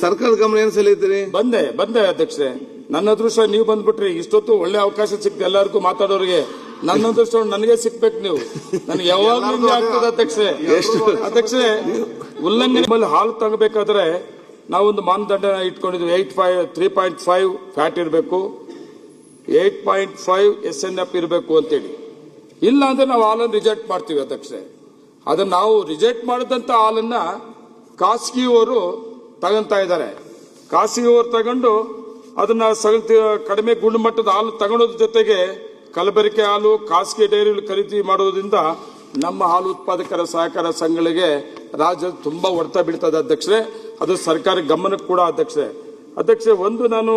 ಸರ್ಕಾರದ ಗಮನ ಏನ್ ಸೆಳೆಯುತ್ತೀರಿ? ಬಂದೆ ಅಧ್ಯಕ್ಷೆ. ನನ್ನ ಅದೃಷ್ಟ ನೀವು ಬಂದ್ಬಿಟ್ರಿ. ಇಷ್ಟೊತ್ತು ಒಳ್ಳೆ ಅವಕಾಶ ಸಿಕ್ತು ಎಲ್ಲರಿಗೂ ಮಾತಾಡೋರಿಗೆ. ನನ್ನ ಅದೃಷ್ಟ ನನಗೆ ಸಿಕ್ಬೇಕು. ನೀವು ನನಗೆ ಯಾವಾಗಲೂ ಆಗ್ತದೆ ಅಧ್ಯಕ್ಷೆ. ಉಲ್ಲಂಘನೆ ಹಾಲು ತಗೋಬೇಕಾದ್ರೆ ನಾವೊಂದು ಮಾನದಂಡ ಇಟ್ಕೊಂಡಿದ್ವಿ. 3.5 ಫ್ಯಾಟ್ ಇರಬೇಕು, 8.5 SNF ಇರಬೇಕು ಅಂತೇಳಿ. ಇಲ್ಲ ಅಂದ್ರೆ ನಾವು ಹಾಲನ್ನು ರಿಜೆಕ್ಟ್ ಮಾಡ್ತೀವಿ ಅಧ್ಯಕ್ಷೆ. ಅದನ್ನ ನಾವು ರಿಜೆಕ್ಟ್ ಮಾಡಿದಂತ ಹಾಲನ್ನ ಖಾಸಗಿಯವರು ತಗೊಂತಾ ಇದ್ದಾರೆ. ಖಾಸಗಿಯವರು ತಗೊಂಡು ಅದನ್ನ ಕಡಿಮೆ ಗುಣಮಟ್ಟದ ಹಾಲು ತಗೊಳೋದ್ರ ಜೊತೆಗೆ ಕಲಬೆರಕೆ ಹಾಲು ಖಾಸಗಿ ಡೈರಿಗಳು ಖರೀದಿ ಮಾಡೋದ್ರಿಂದ ನಮ್ಮ ಹಾಲು ಉತ್ಪಾದಕರ ಸಹಕಾರ ಸಂಘಗಳಿಗೆ ರಾಜ್ಯದ ತುಂಬಾ ಹೊಡೆತ ಬೀಳ್ತದೆ ಅಧ್ಯಕ್ಷರೇ. ಅದು ಸರ್ಕಾರ ಗಮನಕ್ಕೆ ಕೂಡ ಅಧ್ಯಕ್ಷೆ ಒಂದು ನಾನು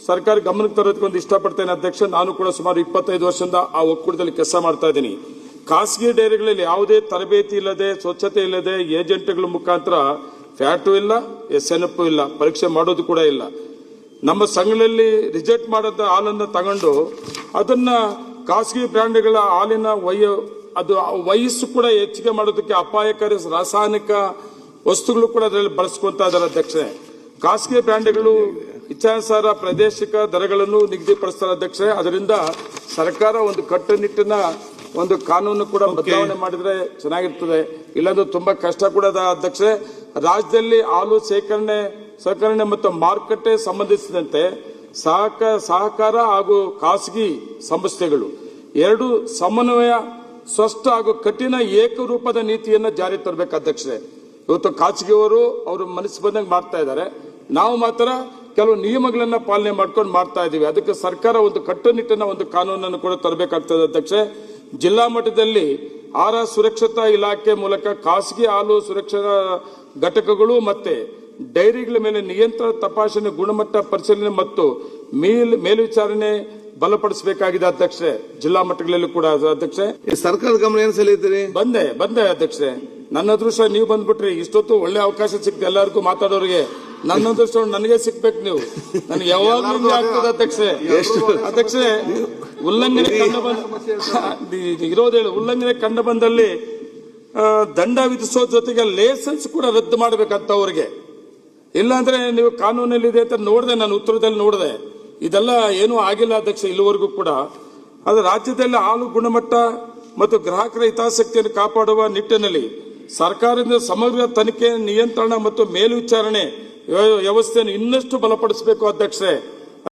ಸರ್ಕಾರ ಗಮನಕ್ಕೆ ತರೋದಕ್ಕೊಂದು ಇಷ್ಟಪಡ್ತೇನೆ ಅಧ್ಯಕ್ಷ. ನಾನು ಕೂಡ ಸುಮಾರು 25 ವರ್ಷದಿಂದ ಆ ಒಕ್ಕೂಟದಲ್ಲಿ ಕೆಲಸ ಮಾಡ್ತಾ ಇದ್ದೀನಿ. ಖಾಸಗಿ ಡೈರಿಗಳಲ್ಲಿ ಯಾವುದೇ ತರಬೇತಿ ಇಲ್ಲದೆ, ಸ್ವಚ್ಛತೆ ಇಲ್ಲದೆ, ಏಜೆಂಟ್ಗಳ ಮುಖಾಂತರ ಫ್ಯಾಟು ಇಲ್ಲ, SNF ಇಲ್ಲ, ಪರೀಕ್ಷೆ ಮಾಡೋದು ಕೂಡ ಇಲ್ಲ. ನಮ್ಮ ಸಂಘಗಳಲ್ಲಿ ರಿಜೆಕ್ಟ್ ಮಾಡದ ಹಾಲನ್ನು ತಗೊಂಡು ಅದನ್ನ ಖಾಸಗಿ ಬ್ರ್ಯಾಂಡ್ಗಳ ಹಾಲಿನ ವಯಸ್ಸು ಕೂಡ ಹೆಚ್ಚಿಗೆ ಮಾಡೋದಕ್ಕೆ ಅಪಾಯಕಾರಿ ರಾಸಾಯನಿಕ ವಸ್ತುಗಳು ಕೂಡ ಅದರಲ್ಲಿ ಬಳಸ್ಕೊಂತ ಇದ್ದಾರೆ ಅಧ್ಯಕ್ಷೆ. ಖಾಸಗಿ ಬ್ರ್ಯಾಂಡ್ಗಳು ಇಚ್ಛಾನುಸಾರ ಪ್ರಾದೇಶಿಕ ದರಗಳನ್ನು ನಿಗದಿಪಡಿಸ್ತಾರೆ ಅಧ್ಯಕ್ಷೆ. ಅದರಿಂದ ಸರ್ಕಾರ ಒಂದು ಕಟ್ಟುನಿಟ್ಟಿನ ಒಂದು ಕಾನೂನು ಕೂಡ ಬದಲಾವಣೆ ಮಾಡಿದ್ರೆ ಚೆನ್ನಾಗಿರ್ತದೆ. ಇಲ್ಲಾಂದ್ರೆ ತುಂಬಾ ಕಷ್ಟ ಕೂಡ ಅಧ್ಯಕ್ಷೆ. ರಾಜ್ಯದಲ್ಲಿ ಹಾಲು ಸಹಕರಣೆ ಮತ್ತು ಮಾರುಕಟ್ಟೆ ಸಂಬಂಧಿಸಿದಂತೆ ಸಹಕಾರ ಹಾಗೂ ಖಾಸಗಿ ಸಂಸ್ಥೆಗಳು ಎರಡು ಸಮನ್ವಯ, ಸ್ಪಷ್ಟ ಹಾಗೂ ಕಠಿಣ ಏಕರೂಪದ ನೀತಿಯನ್ನು ಜಾರಿ ತರಬೇಕು ಅಧ್ಯಕ್ಷೆ. ಇವತ್ತು ಖಾಸಗಿಯವರು ಅವರು ಮನಸ್ಸು ಬಂದಂಗೆ ಮಾಡ್ತಾ ಇದ್ದಾರೆ. ನಾವು ಮಾತ್ರ ಕೆಲವು ನಿಯಮಗಳನ್ನ ಪಾಲನೆ ಮಾಡ್ಕೊಂಡು ಮಾಡ್ತಾ ಇದ್ದೀವಿ. ಅದಕ್ಕೆ ಸರ್ಕಾರ ಒಂದು ಕಟ್ಟುನಿಟ್ಟಿನ ಒಂದು ಕಾನೂನನ್ನು ಕೂಡ ತರಬೇಕಾಗ್ತದೆ ಅಧ್ಯಕ್ಷೆ. ಜಿಲ್ಲಾ ಮಟ್ಟದಲ್ಲಿ ಆಹಾರ ಸುರಕ್ಷತಾ ಇಲಾಖೆ ಮೂಲಕ ಖಾಸಗಿ ಹಾಲು ಸುರಕ್ಷಾ ಘಟಕಗಳು ಮತ್ತೆ ಡೈರಿಗಳ ಮೇಲೆ ನಿಯಂತ್ರಣ, ತಪಾಸಣೆ, ಗುಣಮಟ್ಟ ಪರಿಶೀಲನೆ ಮತ್ತು ಮೇಲ್ವಿಚಾರಣೆ ಬಲಪಡಿಸಬೇಕಾಗಿದೆ ಅಧ್ಯಕ್ಷೆ. ಜಿಲ್ಲಾ ಮಟ್ಟಗಳಲ್ಲಿ ಕೂಡ ಅಧ್ಯಕ್ಷೆ. ಸರ್ಕಾರದ ಗಮನ ಏನ್ ಸೆಳೆಯುತ್ತೀರಿ? ಬಂದೆ ಅಧ್ಯಕ್ಷೆ. ನನ್ನ ಅದೃಷ್ಟ ನೀವು ಬಂದ್ಬಿಟ್ರಿ. ಇಷ್ಟೊತ್ತು ಒಳ್ಳೆ ಅವಕಾಶ ಸಿಕ್ತು ಎಲ್ಲರಿಗೂ ಮಾತಾಡೋರಿಗೆ. ನನ್ನ ಅದೃಷ್ಟ ನನಗೆ ಸಿಕ್ಬೇಕು. ನೀವು ನನಗೆ ಯಾವಾಗಲೂ ಆಗ್ತದೆ ಅಧ್ಯಕ್ಷೆ. ಉಲ್ಲಂಘನೆ ಕಂಡು ಬಂದಲ್ಲಿ ದಂಡ ವಿಧಿಸೋ ಜೊತೆಗೆ ಲೈಸೆನ್ಸ್ ಕೂಡ ರದ್ದು ಮಾಡಬೇಕಂತವ್ರಿಗೆ. ಇಲ್ಲಾಂದ್ರೆ ನೀವು ಕಾನೂನಲ್ಲಿ ಇದೆ ಅಂತ ನೋಡಿದೆ, ನಾನು ಉತ್ತರದಲ್ಲಿ ನೋಡಿದೆ. ಇದೆಲ್ಲ ಏನೂ ಆಗಿಲ್ಲ ಅಧ್ಯಕ್ಷ ಇಲ್ಲಿವರೆಗೂ ಕೂಡ. ಅದು ರಾಜ್ಯದಲ್ಲಿ ಹಾಲು ಗುಣಮಟ್ಟ ಮತ್ತು ಗ್ರಾಹಕರ ಹಿತಾಸಕ್ತಿಯನ್ನು ಕಾಪಾಡುವ ನಿಟ್ಟಿನಲ್ಲಿ ಸರ್ಕಾರದಿಂದ ಸಮಗ್ರ ತನಿಖೆ, ನಿಯಂತ್ರಣ ಮತ್ತು ಮೇಲ್ವಿಚಾರಣೆ ವ್ಯವಸ್ಥೆಯನ್ನು ಇನ್ನಷ್ಟು ಬಲಪಡಿಸಬೇಕು ಅಧ್ಯಕ್ಷೆ.